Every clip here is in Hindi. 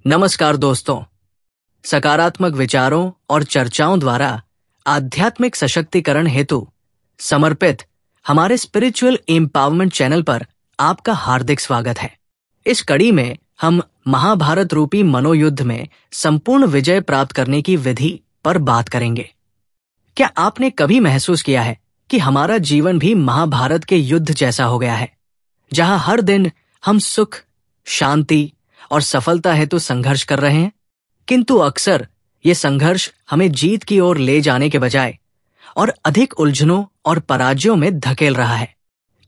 नमस्कार दोस्तों। सकारात्मक विचारों और चर्चाओं द्वारा आध्यात्मिक सशक्तिकरण हेतु समर्पित हमारे स्पिरिचुअल एम्पावरमेंट चैनल पर आपका हार्दिक स्वागत है। इस कड़ी में हम महाभारत रूपी मनोयुद्ध में संपूर्ण विजय प्राप्त करने की विधि पर बात करेंगे। क्या आपने कभी महसूस किया है कि हमारा जीवन भी महाभारत के युद्ध जैसा हो गया है, जहां हर दिन हम सुख, शांति और सफलता हेतु संघर्ष कर रहे हैं, किंतु अक्सर ये संघर्ष हमें जीत की ओर ले जाने के बजाय और अधिक उलझनों और पराजयों में धकेल रहा है,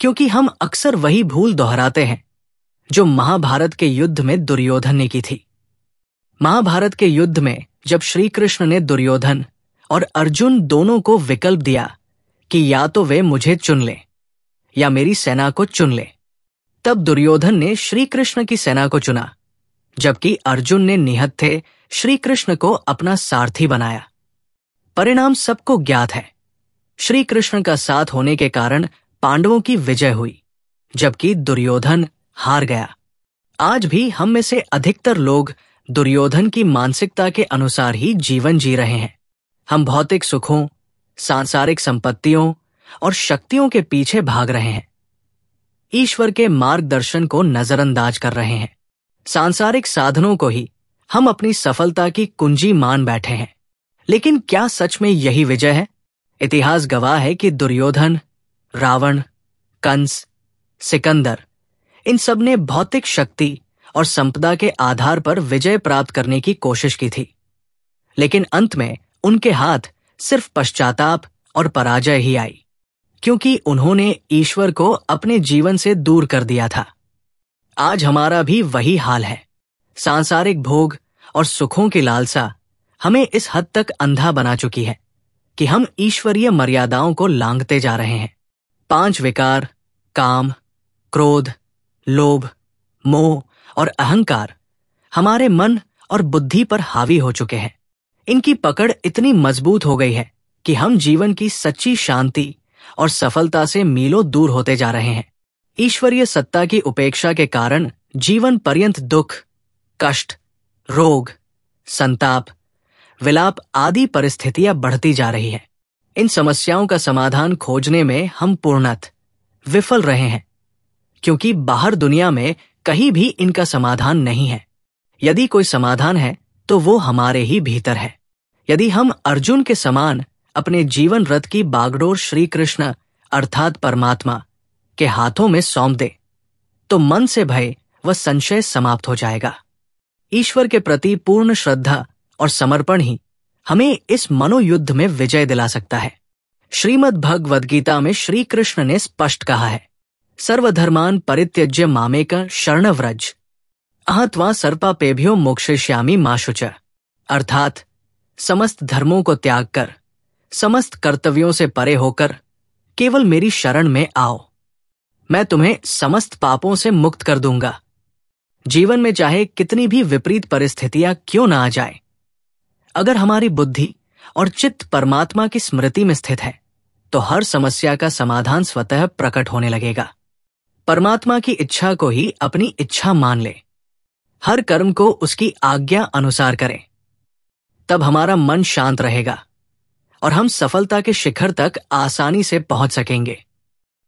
क्योंकि हम अक्सर वही भूल दोहराते हैं जो महाभारत के युद्ध में दुर्योधन ने की थी। महाभारत के युद्ध में जब श्री कृष्ण ने दुर्योधन और अर्जुन दोनों को विकल्प दिया कि या तो वे मुझे चुन लें या मेरी सेना को चुन लें, तब दुर्योधन ने श्री कृष्ण की सेना को चुना, जबकि अर्जुन ने निहत्थे श्री कृष्ण को अपना सारथी बनाया। परिणाम सबको ज्ञात है। श्री कृष्ण का साथ होने के कारण पांडवों की विजय हुई, जबकि दुर्योधन हार गया। आज भी हम में से अधिकतर लोग दुर्योधन की मानसिकता के अनुसार ही जीवन जी रहे हैं। हम भौतिक सुखों, सांसारिक संपत्तियों और शक्तियों के पीछे भाग रहे हैं। ईश्वर के मार्गदर्शन को नजरअंदाज कर रहे हैं। सांसारिक साधनों को ही हम अपनी सफलता की कुंजी मान बैठे हैं। लेकिन क्या सच में यही विजय है? इतिहास गवाह है कि दुर्योधन, रावण, कंस, सिकंदर, इन सब ने भौतिक शक्ति और संपदा के आधार पर विजय प्राप्त करने की कोशिश की थी, लेकिन अंत में उनके हाथ सिर्फ पश्चाताप और पराजय ही आई, क्योंकि उन्होंने ईश्वर को अपने जीवन से दूर कर दिया था। आज हमारा भी वही हाल है। सांसारिक भोग और सुखों की लालसा हमें इस हद तक अंधा बना चुकी है कि हम ईश्वरीय मर्यादाओं को लांघते जा रहे हैं। 5 विकार, काम, क्रोध, लोभ, मोह और अहंकार हमारे मन और बुद्धि पर हावी हो चुके हैं। इनकी पकड़ इतनी मजबूत हो गई है कि हम जीवन की सच्ची शांति और सफलता से मीलों दूर होते जा रहे हैं। ईश्वरीय सत्ता की उपेक्षा के कारण जीवन पर्यंत दुख, कष्ट, रोग, संताप, विलाप आदि परिस्थितियां बढ़ती जा रही हैं। इन समस्याओं का समाधान खोजने में हम पूर्णतः विफल रहे हैं, क्योंकि बाहर दुनिया में कहीं भी इनका समाधान नहीं है। यदि कोई समाधान है तो वो हमारे ही भीतर है। यदि हम अर्जुन के समान अपने जीवन रथ की बागडोर श्री कृष्ण अर्थात परमात्मा के हाथों में सौंप दे, तो मन से भय व संशय समाप्त हो जाएगा। ईश्वर के प्रति पूर्ण श्रद्धा और समर्पण ही हमें इस मनोयुद्ध में विजय दिला सकता है। श्रीमद् भगवद गीता में श्री कृष्ण ने स्पष्ट कहा है, सर्वधर्मान परित्यज्य मामेक शरणव्रज अहत्वा सर्पापेभ्यो मोक्षयिष्यामि मा शुचः, अर्थात समस्त धर्मों को त्याग कर, समस्त कर्तव्यों से परे होकर केवल मेरी शरण में आओ, मैं तुम्हें समस्त पापों से मुक्त कर दूंगा। जीवन में चाहे कितनी भी विपरीत परिस्थितियां क्यों ना आ जाए, अगर हमारी बुद्धि और चित्त परमात्मा की स्मृति में स्थित है तो हर समस्या का समाधान स्वतः प्रकट होने लगेगा। परमात्मा की इच्छा को ही अपनी इच्छा मान ले, हर कर्म को उसकी आज्ञा अनुसार करें, तब हमारा मन शांत रहेगा और हम सफलता के शिखर तक आसानी से पहुंच सकेंगे।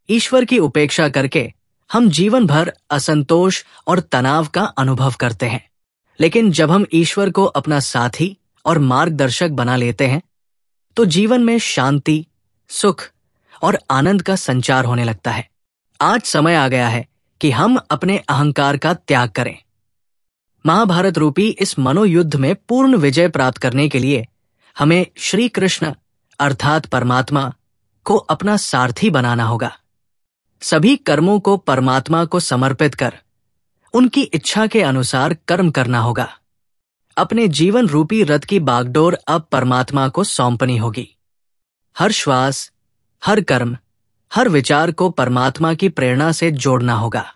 ईश्वर की उपेक्षा करके हम जीवन भर असंतोष और तनाव का अनुभव करते हैं, लेकिन जब हम ईश्वर को अपना साथी और मार्गदर्शक बना लेते हैं तो जीवन में शांति, सुख और आनंद का संचार होने लगता है। आज समय आ गया है कि हम अपने अहंकार का त्याग करें। महाभारत रूपी इस मनोयुद्ध में पूर्ण विजय प्राप्त करने के लिए हमें श्री कृष्ण अर्थात परमात्मा को अपना सारथी बनाना होगा। सभी कर्मों को परमात्मा को समर्पित कर उनकी इच्छा के अनुसार कर्म करना होगा। अपने जीवन रूपी रथ की बागडोर अब परमात्मा को सौंपनी होगी। हर श्वास, हर कर्म, हर विचार को परमात्मा की प्रेरणा से जोड़ना होगा।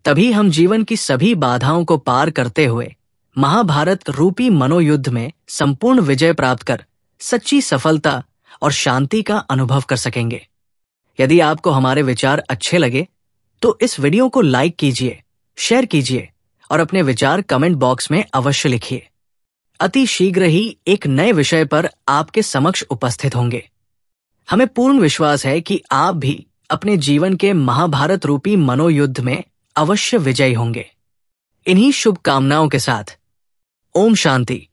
तभी हम जीवन की सभी बाधाओं को पार करते हुए महाभारत रूपी मनोयुद्ध में संपूर्ण विजय प्राप्त कर सच्ची सफलता और शांति का अनुभव कर सकेंगे। यदि आपको हमारे विचार अच्छे लगे तो इस वीडियो को लाइक कीजिए, शेयर कीजिए और अपने विचार कमेंट बॉक्स में अवश्य लिखिए। अति शीघ्र ही एक नए विषय पर आपके समक्ष उपस्थित होंगे। हमें पूर्ण विश्वास है कि आप भी अपने जीवन के महाभारत रूपी मनोयुद्ध में अवश्य विजयी होंगे। इन्हीं शुभकामनाओं के साथ ओम शांति।